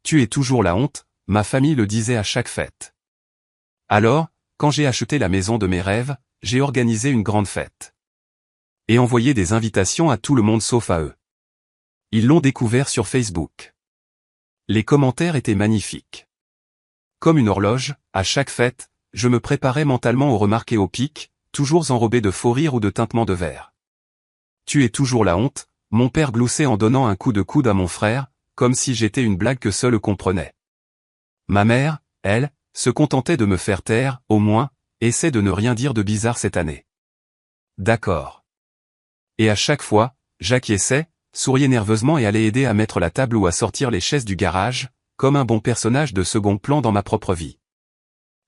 Tu es toujours la honte, ma famille le disait à chaque fête. Alors, quand j'ai acheté la maison de mes rêves, j'ai organisé une grande fête. Et envoyé des invitations à tout le monde sauf à eux. Ils l'ont découvert sur Facebook. Les commentaires étaient magnifiques. Comme une horloge, à chaque fête, je me préparais mentalement aux remarques et aux pics, toujours enrobé de faux rires ou de tintements de verre. Tu es toujours la honte, mon père gloussait en donnant un coup de coude à mon frère, comme si j'étais une blague que seul comprenait. Ma mère, elle, se contentait de me faire taire, au moins, essaie de ne rien dire de bizarre cette année. D'accord. Et à chaque fois, j'acquiesçais, souriais nerveusement et allais aider à mettre la table ou à sortir les chaises du garage, comme un bon personnage de second plan dans ma propre vie.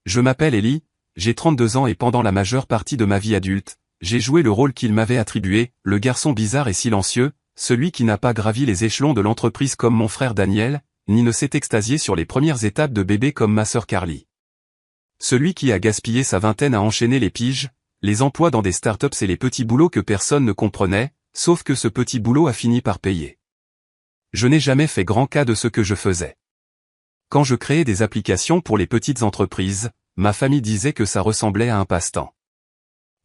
Je m'appelle Ellie, j'ai 32 ans et pendant la majeure partie de ma vie adulte, j'ai joué le rôle qu'il m'avait attribué, le garçon bizarre et silencieux, celui qui n'a pas gravi les échelons de l'entreprise comme mon frère Daniel, ni ne s'est extasié sur les premières étapes de bébé comme ma sœur Carly. Celui qui a gaspillé sa vingtaine à enchaîner les piges, les emplois dans des startups et les petits boulots que personne ne comprenait, sauf que ce petit boulot a fini par payer. Je n'ai jamais fait grand cas de ce que je faisais. Quand je créais des applications pour les petites entreprises, ma famille disait que ça ressemblait à un passe-temps.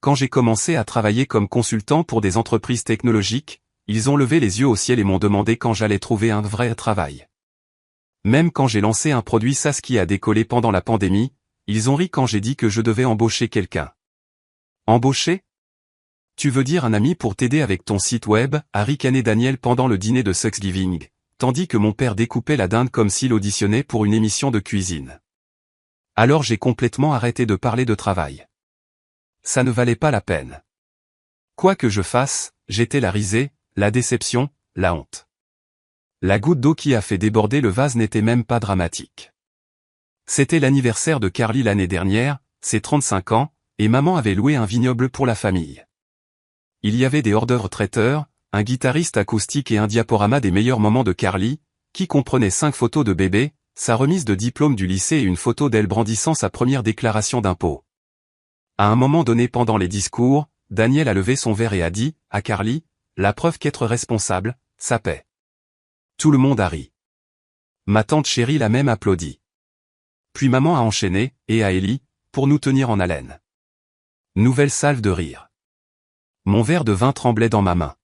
Quand j'ai commencé à travailler comme consultant pour des entreprises technologiques, ils ont levé les yeux au ciel et m'ont demandé quand j'allais trouver un vrai travail. Même quand j'ai lancé un produit SaaS qui a décollé pendant la pandémie, ils ont ri quand j'ai dit que je devais embaucher quelqu'un. Embaucher ? Tu veux dire un ami pour t'aider avec ton site web, a ricané Daniel pendant le dîner de Thanksgiving, tandis que mon père découpait la dinde comme s'il auditionnait pour une émission de cuisine. Alors j'ai complètement arrêté de parler de travail. Ça ne valait pas la peine. Quoi que je fasse, j'étais la risée, la déception, la honte. La goutte d'eau qui a fait déborder le vase n'était même pas dramatique. C'était l'anniversaire de Carly l'année dernière, ses 35 ans, et maman avait loué un vignoble pour la famille. Il y avait des hors-d'œuvre traiteurs, un guitariste acoustique et un diaporama des meilleurs moments de Carly, qui comprenait 5 photos de bébé, sa remise de diplôme du lycée et une photo d'elle brandissant sa première déclaration d'impôt. À un moment donné pendant les discours, Daniel a levé son verre et a dit, à Carly, la preuve qu'être responsable, ça paie. Tout le monde a ri. Ma tante chérie l'a même applaudi. Puis maman a enchaîné, et à Ellie, pour nous tenir en haleine. Nouvelle salve de rire. Mon verre de vin tremblait dans ma main.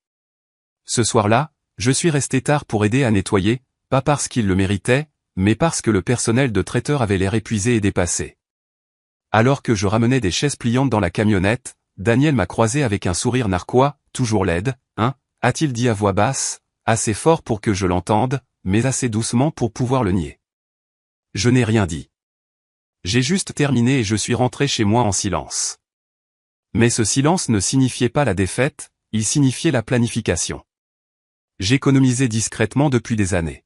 Ce soir-là, je suis resté tard pour aider à nettoyer, pas parce qu'il le méritait, mais parce que le personnel de traiteur avait l'air épuisé et dépassé. Alors que je ramenais des chaises pliantes dans la camionnette, Daniel m'a croisé avec un sourire narquois, toujours laide, hein, a-t-il dit à voix basse, assez fort pour que je l'entende, mais assez doucement pour pouvoir le nier. Je n'ai rien dit. J'ai juste terminé et je suis rentré chez moi en silence. Mais ce silence ne signifiait pas la défaite, il signifiait la planification. J'économisais discrètement depuis des années.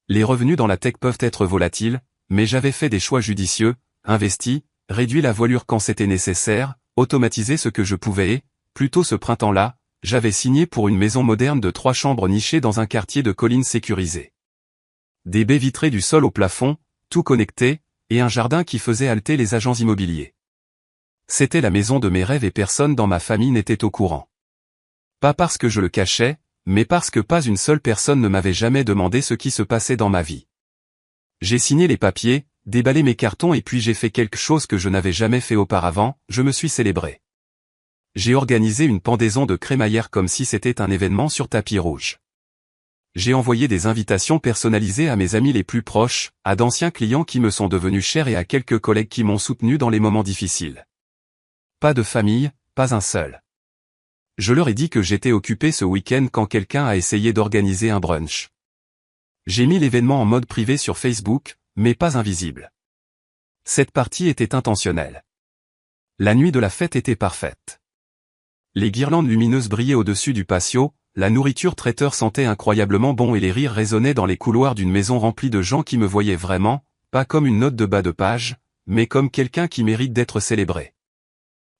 Les revenus dans la tech peuvent être volatiles, mais j'avais fait des choix judicieux, investi, réduit la voilure quand c'était nécessaire, automatisé ce que je pouvais et, plus tôt ce printemps-là, j'avais signé pour une maison moderne de 3 chambres nichée dans un quartier de collines sécurisé. Des baies vitrées du sol au plafond, tout connecté, et un jardin qui faisait halter les agents immobiliers. C'était la maison de mes rêves et personne dans ma famille n'était au courant. Pas parce que je le cachais, mais parce que pas une seule personne ne m'avait jamais demandé ce qui se passait dans ma vie. J'ai signé les papiers, déballé mes cartons et puis j'ai fait quelque chose que je n'avais jamais fait auparavant, je me suis célébré. J'ai organisé une pendaison de crémaillère comme si c'était un événement sur tapis rouge. J'ai envoyé des invitations personnalisées à mes amis les plus proches, à d'anciens clients qui me sont devenus chers et à quelques collègues qui m'ont soutenu dans les moments difficiles. Pas de famille, pas un seul. Je leur ai dit que j'étais occupé ce week-end quand quelqu'un a essayé d'organiser un brunch. J'ai mis l'événement en mode privé sur Facebook, mais pas invisible. Cette partie était intentionnelle. La nuit de la fête était parfaite. Les guirlandes lumineuses brillaient au-dessus du patio, la nourriture traiteur sentait incroyablement bon et les rires résonnaient dans les couloirs d'une maison remplie de gens qui me voyaient vraiment, pas comme une note de bas de page, mais comme quelqu'un qui mérite d'être célébré.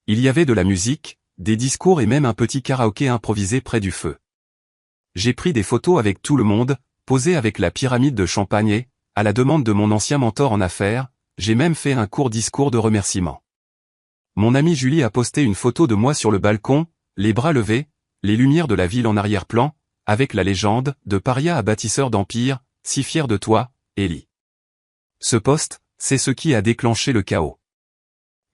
Il y avait de la musique, des discours et même un petit karaoké improvisé près du feu. J'ai pris des photos avec tout le monde, posé avec la pyramide de champagne et, à la demande de mon ancien mentor en affaires, j'ai même fait un court discours de remerciement. Mon amie Julie a posté une photo de moi sur le balcon, les bras levés, les lumières de la ville en arrière-plan, avec la légende, de paria à bâtisseur d'empire, si fier de toi, Ellie. Ce post, c'est ce qui a déclenché le chaos.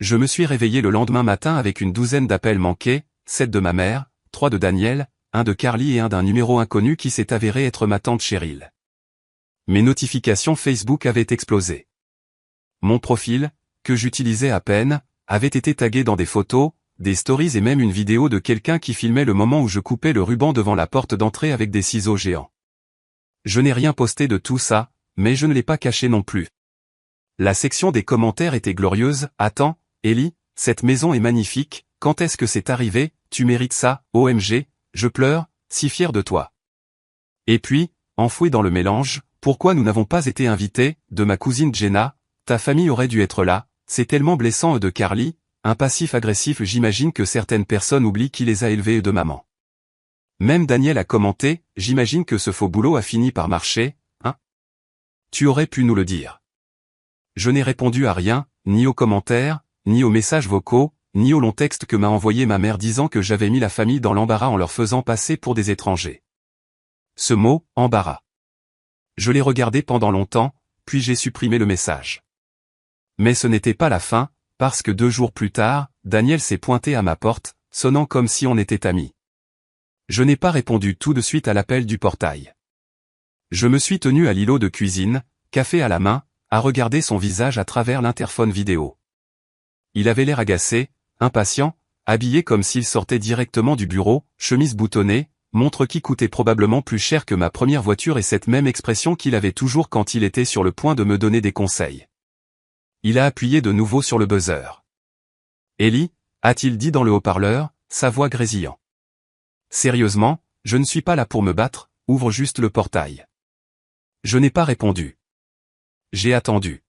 Je me suis réveillé le lendemain matin avec une douzaine d'appels manqués, 7 de ma mère, 3 de Daniel, 1 de Carly et 1 d'un numéro inconnu qui s'est avéré être ma tante Cheryl. Mes notifications Facebook avaient explosé. Mon profil, que j'utilisais à peine, avait été tagué dans des photos, des stories et même une vidéo de quelqu'un qui filmait le moment où je coupais le ruban devant la porte d'entrée avec des ciseaux géants. Je n'ai rien posté de tout ça, mais je ne l'ai pas caché non plus. La section des commentaires était glorieuse. « Attends, Ellie, cette maison est magnifique, quand est-ce que c'est arrivé, tu mérites ça, OMG, je pleure, si fier de toi. » Et puis, enfoui dans le mélange, « Pourquoi nous n'avons pas été invités, de ma cousine Jenna, ta famille aurait dû être là, c'est tellement blessant de Carly, un passif agressif. J'imagine que certaines personnes oublient qui les a élevés de maman. » Même Daniel a commenté, « J'imagine que ce faux boulot a fini par marcher, hein? Tu aurais pu nous le dire. » Je n'ai répondu à rien, ni aux commentaires, ni aux messages vocaux, ni au long texte que m'a envoyé ma mère disant que j'avais mis la famille dans l'embarras en leur faisant passer pour des étrangers. Ce mot, embarras. Je l'ai regardé pendant longtemps, puis j'ai supprimé le message. Mais ce n'était pas la fin, parce que 2 jours plus tard, Daniel s'est pointé à ma porte, sonnant comme si on était amis. Je n'ai pas répondu tout de suite à l'appel du portail. Je me suis tenu à l'îlot de cuisine, café à la main, à regarder son visage à travers l'interphone vidéo. Il avait l'air agacé, impatient, habillé comme s'il sortait directement du bureau, chemise boutonnée, montre qui coûtait probablement plus cher que ma première voiture et cette même expression qu'il avait toujours quand il était sur le point de me donner des conseils. Il a appuyé de nouveau sur le buzzer. « Ellie » a-t-il dit dans le haut-parleur, sa voix grésillant. « Sérieusement, je ne suis pas là pour me battre, ouvre juste le portail. » Je n'ai pas répondu. J'ai attendu.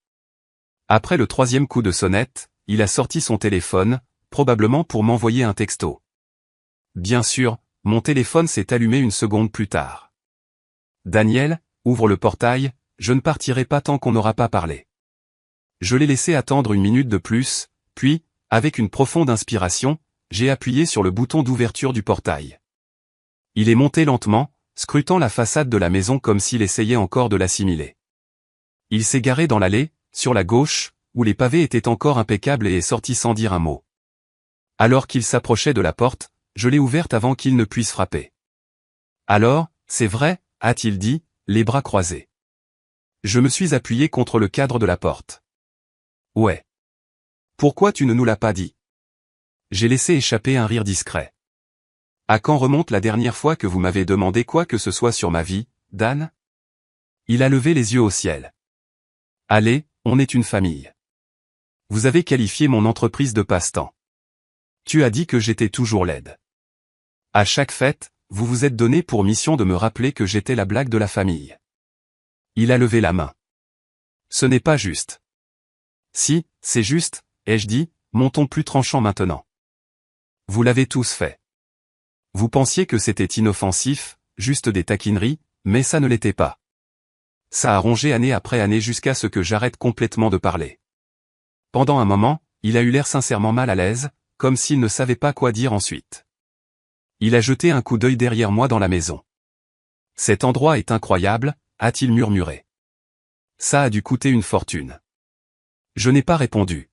Après le 3e coup de sonnette, il a sorti son téléphone, probablement pour m'envoyer un texto. Bien sûr, mon téléphone s'est allumé une seconde plus tard. « Daniel, ouvre le portail, je ne partirai pas tant qu'on n'aura pas parlé. » Je l'ai laissé attendre 1 minute de plus, puis, avec une profonde inspiration, j'ai appuyé sur le bouton d'ouverture du portail. Il est monté lentement, scrutant la façade de la maison comme s'il essayait encore de l'assimiler. Il s'est garé dans l'allée, sur la gauche, où les pavés étaient encore impeccables et est sorti sans dire un mot. Alors qu'il s'approchait de la porte, je l'ai ouverte avant qu'il ne puisse frapper. « Alors, c'est vrai ?» a-t-il dit, les bras croisés. Je me suis appuyé contre le cadre de la porte. « Ouais. Pourquoi tu ne nous l'as pas dit ?» J'ai laissé échapper un rire discret. « À quand remonte la dernière fois que vous m'avez demandé quoi que ce soit sur ma vie, Dan ?» Il a levé les yeux au ciel. « Allez, on est une famille. Vous avez qualifié mon entreprise de passe-temps. Tu as dit que j'étais toujours laide. À chaque fête, vous vous êtes donné pour mission de me rappeler que j'étais la blague de la famille. » Il a levé la main. « Ce n'est pas juste. » « Si, c'est juste, » ai-je dit, mon ton plus tranchant maintenant. « Vous l'avez tous fait. Vous pensiez que c'était inoffensif, juste des taquineries, mais ça ne l'était pas. Ça a rongé année après année jusqu'à ce que j'arrête complètement de parler. » Pendant un moment, il a eu l'air sincèrement mal à l'aise, comme s'il ne savait pas quoi dire ensuite. Il a jeté un coup d'œil derrière moi dans la maison. « Cet endroit est incroyable, » a-t-il murmuré. « Ça a dû coûter une fortune. » Je n'ai pas répondu.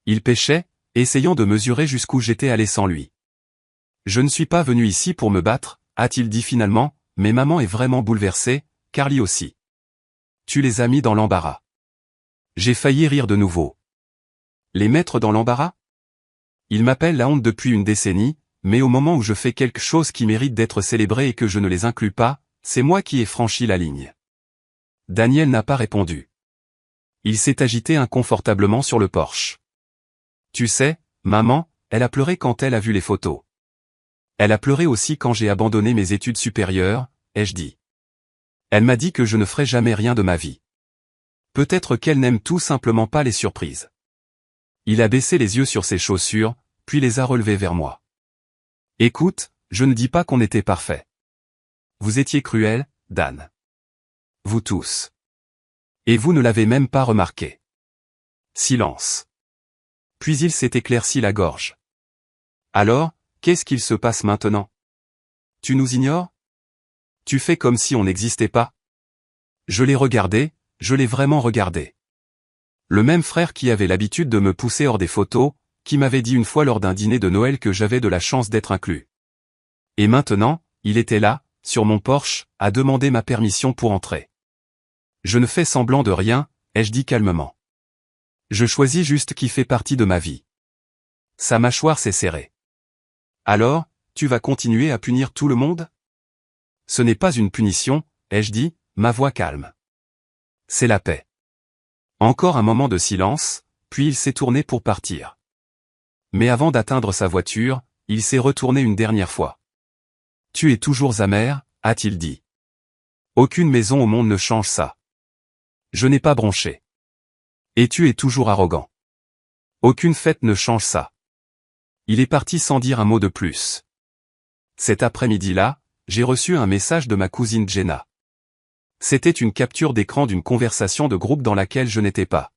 Il pêchait, essayant de mesurer jusqu'où j'étais allé sans lui. « Je ne suis pas venu ici pour me battre, » a-t-il dit finalement, mais maman est vraiment bouleversée, Carly aussi. Tu les as mis dans l'embarras. J'ai failli rire de nouveau. Les mettre dans l'embarras? Ils m'appellent la honte depuis une décennie, mais au moment où je fais quelque chose qui mérite d'être célébré et que je ne les inclus pas, c'est moi qui ai franchi la ligne. Daniel n'a pas répondu. Il s'est agité inconfortablement sur le porche. Tu sais, maman, elle a pleuré quand elle a vu les photos. Elle a pleuré aussi quand j'ai abandonné mes études supérieures, ai-je dit. Elle m'a dit que je ne ferais jamais rien de ma vie. Peut-être qu'elle n'aime tout simplement pas les surprises. Il a baissé les yeux sur ses chaussures, puis les a relevés vers moi. Écoute, je ne dis pas qu'on était parfait. Vous étiez cruel, Dan. Vous tous. Et vous ne l'avez même pas remarqué. Silence. Puis il s'est éclairci la gorge. Alors, qu'est-ce qu'il se passe maintenant? Tu nous ignores? Tu fais comme si on n'existait pas? Je l'ai regardé, je l'ai vraiment regardé. Le même frère qui avait l'habitude de me pousser hors des photos, qui m'avait dit une fois lors d'un dîner de Noël que j'avais de la chance d'être inclus. Et maintenant, il était là, sur mon porche, à demander ma permission pour entrer. Je ne fais semblant de rien, ai-je dit calmement. Je choisis juste qui fait partie de ma vie. Sa mâchoire s'est serrée. Alors, tu vas continuer à punir tout le monde? Ce n'est pas une punition, ai-je dit, ma voix calme. C'est la paix. Encore un moment de silence, puis il s'est tourné pour partir. Mais avant d'atteindre sa voiture, il s'est retourné une dernière fois. Tu es toujours amer, a-t-il dit. Aucune maison au monde ne change ça. Je n'ai pas bronché. Et tu es toujours arrogant. Aucune fête ne change ça. Il est parti sans dire un mot de plus. Cet après-midi-là, j'ai reçu un message de ma cousine Jenna. C'était une capture d'écran d'une conversation de groupe dans laquelle je n'étais pas.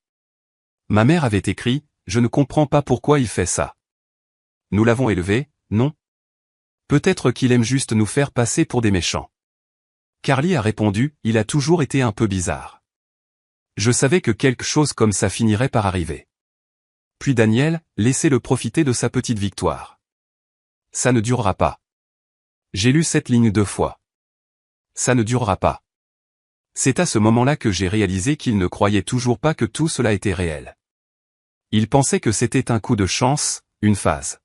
Ma mère avait écrit, « Je ne comprends pas pourquoi il fait ça. Nous l'avons élevé, non? Peut-être qu'il aime juste nous faire passer pour des méchants. » Carly a répondu, « Il a toujours été un peu bizarre. Je savais que quelque chose comme ça finirait par arriver. » Puis Daniel, laissez-le profiter de sa petite victoire. Ça ne durera pas. J'ai lu cette ligne 2 fois. Ça ne durera pas. C'est à ce moment-là que j'ai réalisé qu'il ne croyait toujours pas que tout cela était réel. Il pensait que c'était un coup de chance, une phase.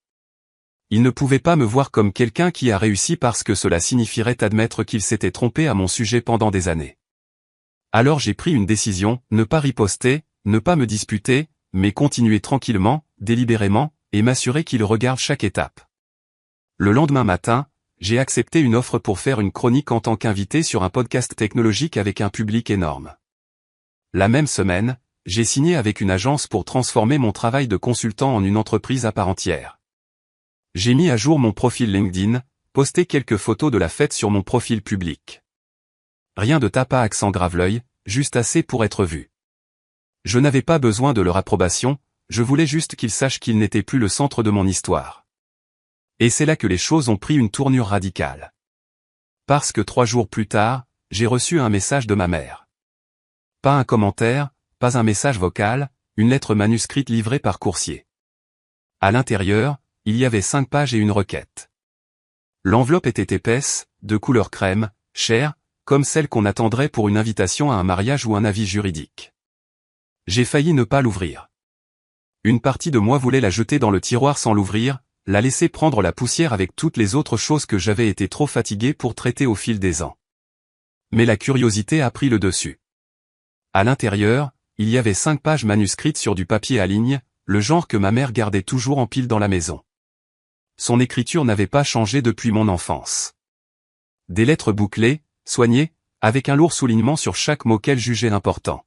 Il ne pouvait pas me voir comme quelqu'un qui a réussi parce que cela signifierait admettre qu'il s'était trompé à mon sujet pendant des années. Alors j'ai pris une décision, ne pas riposter, ne pas me disputer, mais continuer tranquillement, délibérément, et m'assurer qu'il regarde chaque étape. Le lendemain matin, j'ai accepté une offre pour faire une chronique en tant qu'invité sur un podcast technologique avec un public énorme. La même semaine, j'ai signé avec une agence pour transformer mon travail de consultant en une entreprise à part entière. J'ai mis à jour mon profil LinkedIn, posté quelques photos de la fête sur mon profil public. Rien de tape à accent grave-l'œil, juste assez pour être vu. Je n'avais pas besoin de leur approbation, je voulais juste qu'ils sachent qu'ils n'étaient plus le centre de mon histoire. Et c'est là que les choses ont pris une tournure radicale. Parce que 3 jours plus tard, j'ai reçu un message de ma mère. Pas un commentaire, pas un message vocal, une lettre manuscrite livrée par coursier. À l'intérieur, il y avait 5 pages et une requête. L'enveloppe était épaisse, de couleur crème, chère, comme celle qu'on attendrait pour une invitation à un mariage ou un avis juridique. J'ai failli ne pas l'ouvrir. Une partie de moi voulait la jeter dans le tiroir sans l'ouvrir, la laisser prendre la poussière avec toutes les autres choses que j'avais été trop fatigué pour traiter au fil des ans. Mais la curiosité a pris le dessus. À l'intérieur, il y avait 5 pages manuscrites sur du papier à lignes, le genre que ma mère gardait toujours en pile dans la maison. Son écriture n'avait pas changé depuis mon enfance. Des lettres bouclées, soignées, avec un lourd soulignement sur chaque mot qu'elle jugeait important.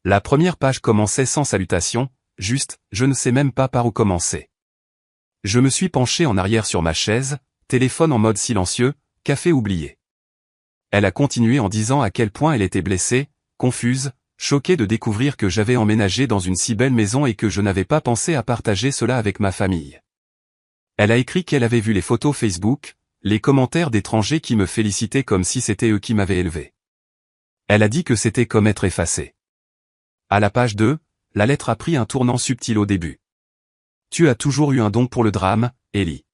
La première page commençait sans salutation, juste, je ne sais même pas par où commencer. Je me suis penché en arrière sur ma chaise, téléphone en mode silencieux, café oublié. Elle a continué en disant à quel point elle était blessée, confuse, choquée de découvrir que j'avais emménagé dans une si belle maison et que je n'avais pas pensé à partager cela avec ma famille. Elle a écrit qu'elle avait vu les photos Facebook, les commentaires d'étrangers qui me félicitaient comme si c'était eux qui m'avaient élevé. Elle a dit que c'était comme être effacé. À la page 2, la lettre a pris un tournant subtil au début. Tu as toujours eu un don pour le drame, Ellie.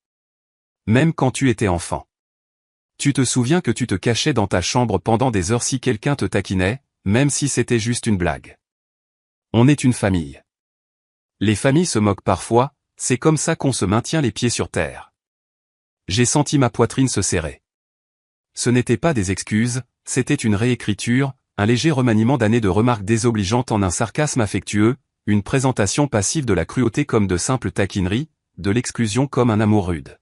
Même quand tu étais enfant. Tu te souviens que tu te cachais dans ta chambre pendant des heures si quelqu'un te taquinait, même si c'était juste une blague. On est une famille. Les familles se moquent parfois, c'est comme ça qu'on se maintient les pieds sur terre. J'ai senti ma poitrine se serrer. Ce n'était pas des excuses, c'était une réécriture, un léger remaniement d'années de remarques désobligeantes en un sarcasme affectueux, une présentation passive de la cruauté comme de simples taquineries, de l'exclusion comme un amour rude.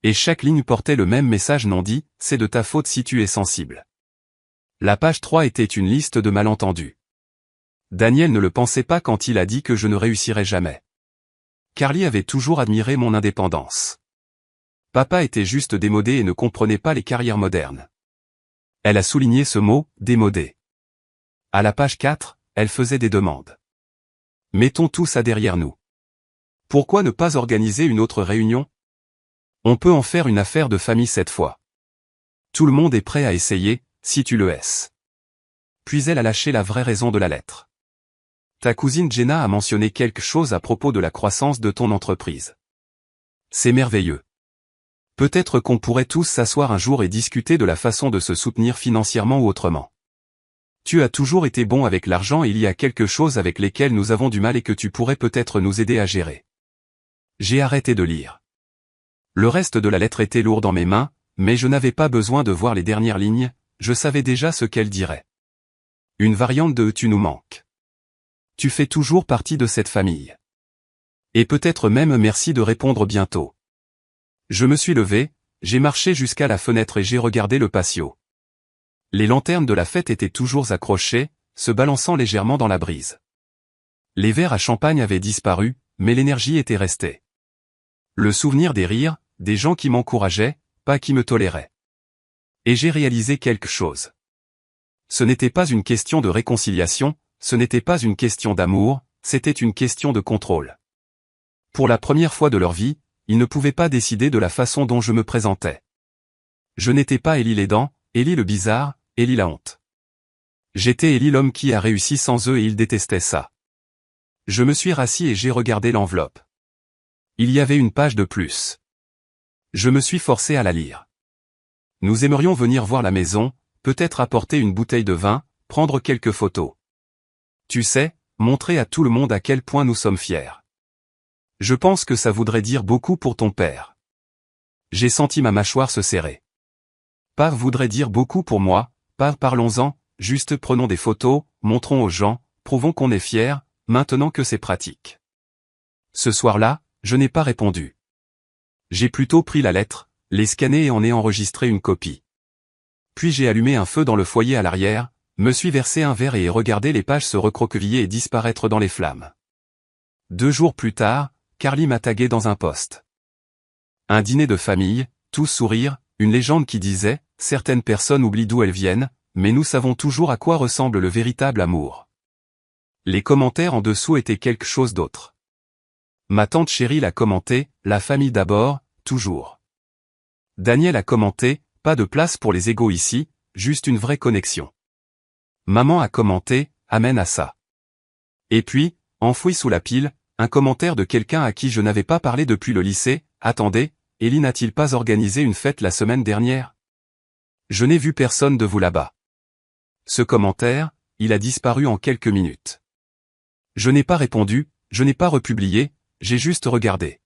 Et chaque ligne portait le même message non dit, c'est de ta faute si tu es sensible. La page 3 était une liste de malentendus. Daniel ne le pensait pas quand il a dit que je ne réussirais jamais. Carly avait toujours admiré mon indépendance. Papa était juste démodé et ne comprenait pas les carrières modernes. Elle a souligné ce mot, démodé. À la page 4, elle faisait des demandes. Mettons tout ça derrière nous. Pourquoi ne pas organiser une autre réunion? On peut en faire une affaire de famille cette fois. Tout le monde est prêt à essayer, si tu le es. puis elle a lâché la vraie raison de la lettre. Ta cousine Jenna a mentionné quelque chose à propos de la croissance de ton entreprise. C'est merveilleux. Peut-être qu'on pourrait tous s'asseoir un jour et discuter de la façon de se soutenir financièrement ou autrement. Tu as toujours été bon avec l'argent et il y a quelque chose avec lesquels nous avons du mal et que tu pourrais peut-être nous aider à gérer. J'ai arrêté de lire. Le reste de la lettre était lourd dans mes mains, mais je n'avais pas besoin de voir les dernières lignes, je savais déjà ce qu'elle dirait. Une variante de « tu nous manques ». Tu fais toujours partie de cette famille. Et peut-être même merci de répondre bientôt. Je me suis levé, j'ai marché jusqu'à la fenêtre et j'ai regardé le patio. Les lanternes de la fête étaient toujours accrochées, se balançant légèrement dans la brise. Les verres à champagne avaient disparu, mais l'énergie était restée. Le souvenir des rires, des gens qui m'encourageaient, pas qui me toléraient. Et j'ai réalisé quelque chose. Ce n'était pas une question de réconciliation, ce n'était pas une question d'amour, c'était une question de contrôle. Pour la première fois de leur vie, ils ne pouvaient pas décider de la façon dont je me présentais. Je n'étais pas Élie l'aidant, Élie le bizarre, Élie la honte. J'étais Élie l'homme qui a réussi sans eux et ils détestaient ça. Je me suis rassis et j'ai regardé l'enveloppe. Il y avait une page de plus. Je me suis forcé à la lire. Nous aimerions venir voir la maison, peut-être apporter une bouteille de vin, prendre quelques photos. Tu sais, montrer à tout le monde à quel point nous sommes fiers. Je pense que ça voudrait dire beaucoup pour ton père. J'ai senti ma mâchoire se serrer. Pas voudrait dire beaucoup pour moi, pas parlons-en, juste prenons des photos, montrons aux gens, prouvons qu'on est fiers, maintenant que c'est pratique. Ce soir-là, je n'ai pas répondu. J'ai plutôt pris la lettre, l'ai scannée et en ai enregistré une copie. Puis j'ai allumé un feu dans le foyer à l'arrière, me suis versé un verre et ai regardé les pages se recroqueviller et disparaître dans les flammes. 2 jours plus tard, Carly m'a tagué dans un post. Un dîner de famille, tous sourires, une légende qui disait « Certaines personnes oublient d'où elles viennent, mais nous savons toujours à quoi ressemble le véritable amour. » Les commentaires en dessous étaient quelque chose d'autre. Ma tante Cheryl a commenté « La famille d'abord, toujours. » Daniel a commenté « Pas de place pour les égos ici, juste une vraie connexion. » Maman a commenté « Amen à ça. » Et puis, enfoui sous la pile, un commentaire de quelqu'un à qui je n'avais pas parlé depuis le lycée, « Attendez, Élie n'a-t-il pas organisé une fête la semaine dernière? Je n'ai vu personne de vous là-bas. » Ce commentaire, il a disparu en quelques minutes. Je n'ai pas répondu, je n'ai pas republié, j'ai juste regardé.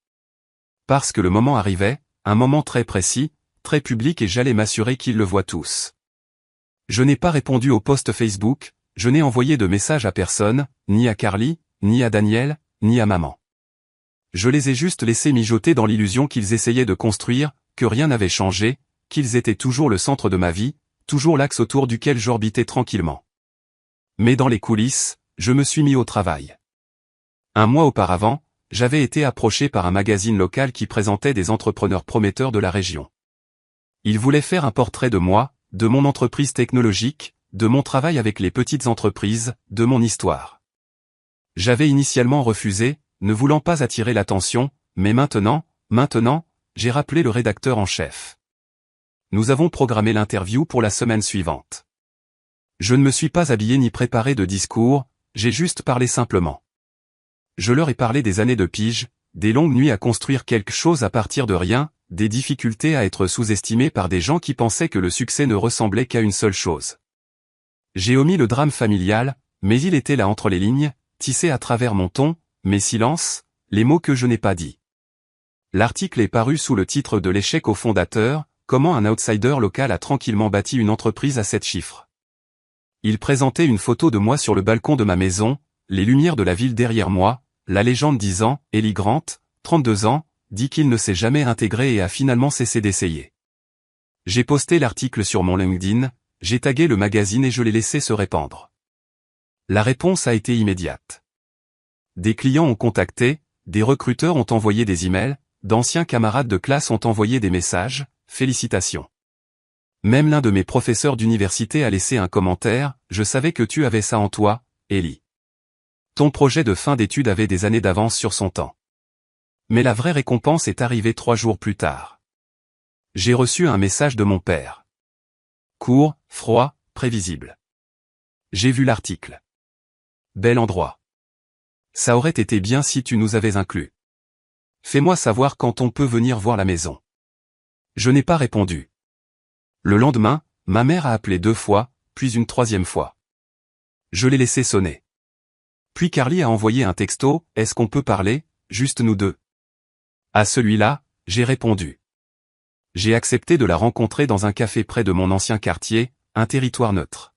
Parce que le moment arrivait, un moment très précis, très public et j'allais m'assurer qu'ils le voient tous. Je n'ai pas répondu au post Facebook, je n'ai envoyé de message à personne, ni à Carly, ni à Daniel, ni à maman. Je les ai juste laissés mijoter dans l'illusion qu'ils essayaient de construire, que rien n'avait changé, qu'ils étaient toujours le centre de ma vie, toujours l'axe autour duquel j'orbitais tranquillement. Mais dans les coulisses, je me suis mis au travail. 1 mois auparavant, j'avais été approché par un magazine local qui présentait des entrepreneurs prometteurs de la région. Ils voulaient faire un portrait de moi, de mon entreprise technologique, de mon travail avec les petites entreprises, de mon histoire. J'avais initialement refusé, ne voulant pas attirer l'attention, mais maintenant, j'ai rappelé le rédacteur en chef. Nous avons programmé l'interview pour la semaine suivante. Je ne me suis pas habillé ni préparé de discours, j'ai juste parlé simplement. Je leur ai parlé des années de pige, des longues nuits à construire quelque chose à partir de rien, des difficultés à être sous-estimé par des gens qui pensaient que le succès ne ressemblait qu'à une seule chose. J'ai omis le drame familial, mais il était là entre les lignes, tissé à travers mon ton, mes silences, les mots que je n'ai pas dit. L'article est paru sous le titre de l'échec au fondateur, comment un outsider local a tranquillement bâti une entreprise à 7 chiffres. Il présentait une photo de moi sur le balcon de ma maison, les lumières de la ville derrière moi, la légende disant, Élie Grant, 32 ans, dit qu'il ne s'est jamais intégré et a finalement cessé d'essayer. J'ai posté l'article sur mon LinkedIn, j'ai tagué le magazine et je l'ai laissé se répandre. La réponse a été immédiate. Des clients ont contacté, des recruteurs ont envoyé des emails, d'anciens camarades de classe ont envoyé des messages, félicitations. Même l'un de mes professeurs d'université a laissé un commentaire, je savais que tu avais ça en toi, Élie. Ton projet de fin d'études avait des années d'avance sur son temps. Mais la vraie récompense est arrivée 3 jours plus tard. J'ai reçu un message de mon père. Court, froid, prévisible. J'ai vu l'article. Bel endroit. Ça aurait été bien si tu nous avais inclus. Fais-moi savoir quand on peut venir voir la maison. Je n'ai pas répondu. Le lendemain, ma mère a appelé 2 fois, puis une 3e fois. Je l'ai laissé sonner. Puis Carly a envoyé un texto, « Est-ce qu'on peut parler, juste nous deux ?» À celui-là, j'ai répondu. J'ai accepté de la rencontrer dans un café près de mon ancien quartier, un territoire neutre.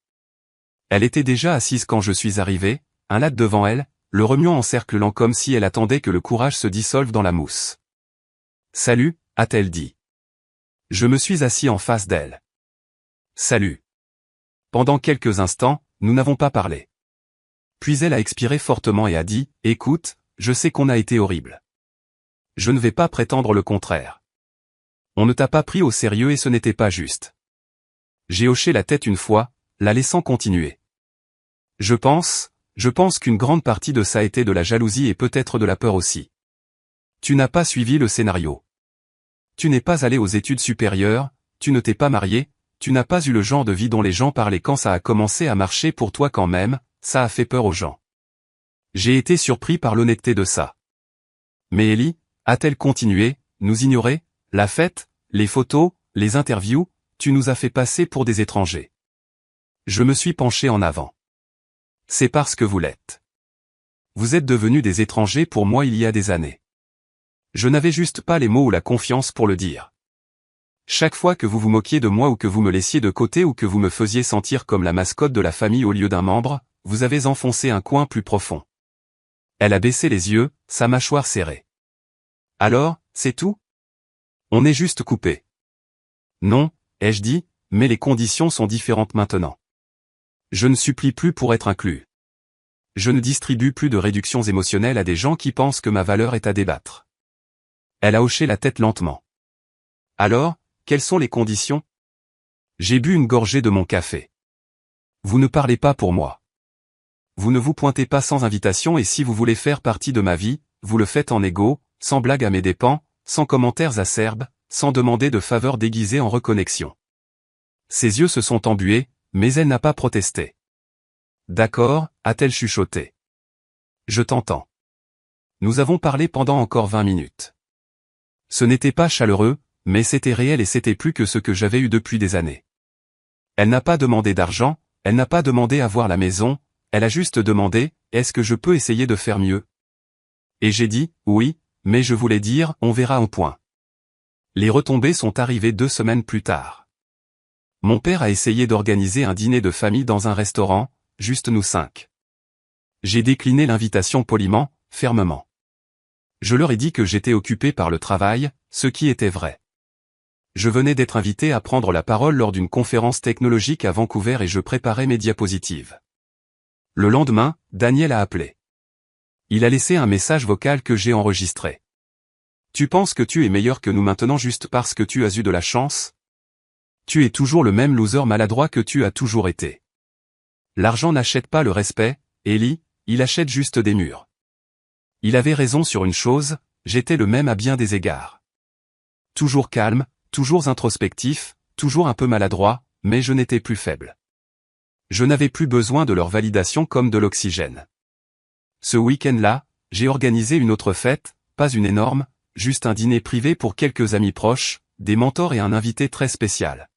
Elle était déjà assise quand je suis arrivé, un latte devant elle, le remuant en cercle lent comme si elle attendait que le courage se dissolve dans la mousse. « Salut », a-t-elle dit. Je me suis assis en face d'elle. « Salut ». Pendant quelques instants, nous n'avons pas parlé. Puis elle a expiré fortement et a dit, « Écoute, je sais qu'on a été horrible. Je ne vais pas prétendre le contraire. On ne t'a pas pris au sérieux et ce n'était pas juste. » J'ai hoché la tête une fois, la laissant continuer. Je pense qu'une grande partie de ça était de la jalousie et peut-être de la peur aussi. Tu n'as pas suivi le scénario. Tu n'es pas allé aux études supérieures, tu ne t'es pas marié, tu n'as pas eu le genre de vie dont les gens parlaient quand ça a commencé à marcher pour toi quand même, ça a fait peur aux gens. J'ai été surpris par l'honnêteté de ça. Mais Ellie, a-t-elle continué, nous ignorer, la fête, les photos, les interviews, tu nous as fait passer pour des étrangers. Je me suis penché en avant. C'est parce que vous l'êtes. Vous êtes devenus des étrangers pour moi il y a des années. Je n'avais juste pas les mots ou la confiance pour le dire. Chaque fois que vous vous moquiez de moi ou que vous me laissiez de côté ou que vous me faisiez sentir comme la mascotte de la famille au lieu d'un membre, vous avez enfoncé un coin plus profond. Elle a baissé les yeux, sa mâchoire serrée. Alors, c'est tout? On est juste coupé. Non, ai-je dit, mais les conditions sont différentes maintenant. Je ne supplie plus pour être inclus. Je ne distribue plus de réductions émotionnelles à des gens qui pensent que ma valeur est à débattre. Elle a hoché la tête lentement. Alors, quelles sont les conditions? J'ai bu une gorgée de mon café. Vous ne parlez pas pour moi. Vous ne vous pointez pas sans invitation et si vous voulez faire partie de ma vie, vous le faites en égo, sans blague à mes dépens, sans commentaires acerbes, sans demander de faveurs déguisées en reconnexion. Ses yeux se sont embués, mais elle n'a pas protesté. D'accord, a-t-elle chuchoté. Je t'entends. Nous avons parlé pendant encore 20 minutes. Ce n'était pas chaleureux, mais c'était réel et c'était plus que ce que j'avais eu depuis des années. Elle n'a pas demandé d'argent, elle n'a pas demandé à voir la maison, elle a juste demandé, est-ce que je peux essayer de faire mieux? Et j'ai dit, oui, mais je voulais dire, on verra au point. Les retombées sont arrivées 2 semaines plus tard. Mon père a essayé d'organiser un dîner de famille dans un restaurant, juste nous 5. J'ai décliné l'invitation poliment, fermement. Je leur ai dit que j'étais occupé par le travail, ce qui était vrai. Je venais d'être invité à prendre la parole lors d'une conférence technologique à Vancouver et je préparais mes diapositives. Le lendemain, Daniel a appelé. Il a laissé un message vocal que j'ai enregistré. Tu penses que tu es meilleur que nous maintenant juste parce que tu as eu de la chance? Tu es toujours le même loser maladroit que tu as toujours été. L'argent n'achète pas le respect, Ellie, il achète juste des murs. Il avait raison sur une chose, j'étais le même à bien des égards. Toujours calme, toujours introspectif, toujours un peu maladroit, mais je n'étais plus faible. Je n'avais plus besoin de leur validation comme de l'oxygène. Ce week-end-là, j'ai organisé une autre fête, pas une énorme, juste un dîner privé pour quelques amis proches, des mentors et un invité très spécial.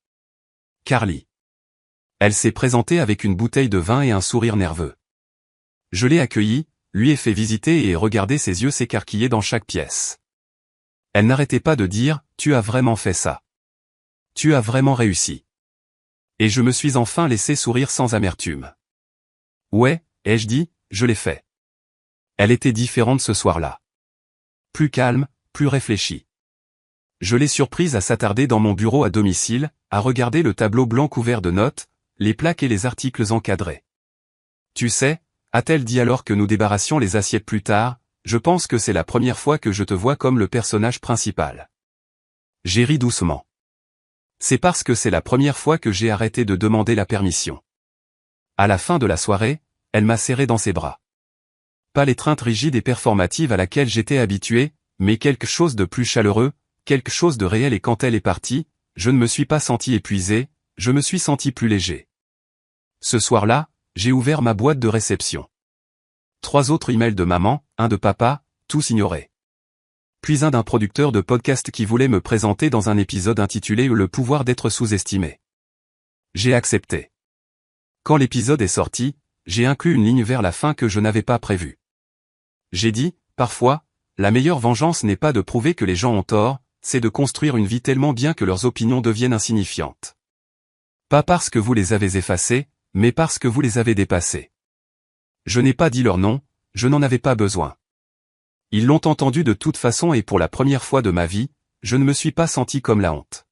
Carly. Elle s'est présentée avec une bouteille de vin et un sourire nerveux. Je l'ai accueillie, lui ai fait visiter et regardé ses yeux s'écarquiller dans chaque pièce. Elle n'arrêtait pas de dire, tu as vraiment fait ça. Tu as vraiment réussi. Et je me suis enfin laissé sourire sans amertume. Ouais, ai-je dit, je l'ai fait. Elle était différente ce soir-là. Plus calme, plus réfléchie. Je l'ai surprise à s'attarder dans mon bureau à domicile, à regarder le tableau blanc couvert de notes, les plaques et les articles encadrés. Tu sais, a-t-elle dit alors que nous débarrassions les assiettes plus tard, je pense que c'est la première fois que je te vois comme le personnage principal. J'ai ri doucement. C'est parce que c'est la première fois que j'ai arrêté de demander la permission. À la fin de la soirée, elle m'a serré dans ses bras. Pas l'étreinte rigide et performative à laquelle j'étais habitué, mais quelque chose de plus chaleureux, quelque chose de réel et quand elle est partie, je ne me suis pas senti épuisé, je me suis senti plus léger. Ce soir-là, J'ai ouvert ma boîte de réception. 3 autres emails de maman, un de papa, tous ignorés. Puis un d'un producteur de podcast qui voulait me présenter dans un épisode intitulé Le pouvoir d'être sous-estimé. J'ai accepté. Quand l'épisode est sorti, j'ai inclus une ligne vers la fin que je n'avais pas prévue. J'ai dit, parfois, la meilleure vengeance n'est pas de prouver que les gens ont tort, c'est de construire une vie tellement bien que leurs opinions deviennent insignifiantes. Pas parce que vous les avez effacées, mais parce que vous les avez dépassées. Je n'ai pas dit leur nom, je n'en avais pas besoin. Ils l'ont entendu de toute façon et pour la première fois de ma vie, je ne me suis pas senti comme la honte.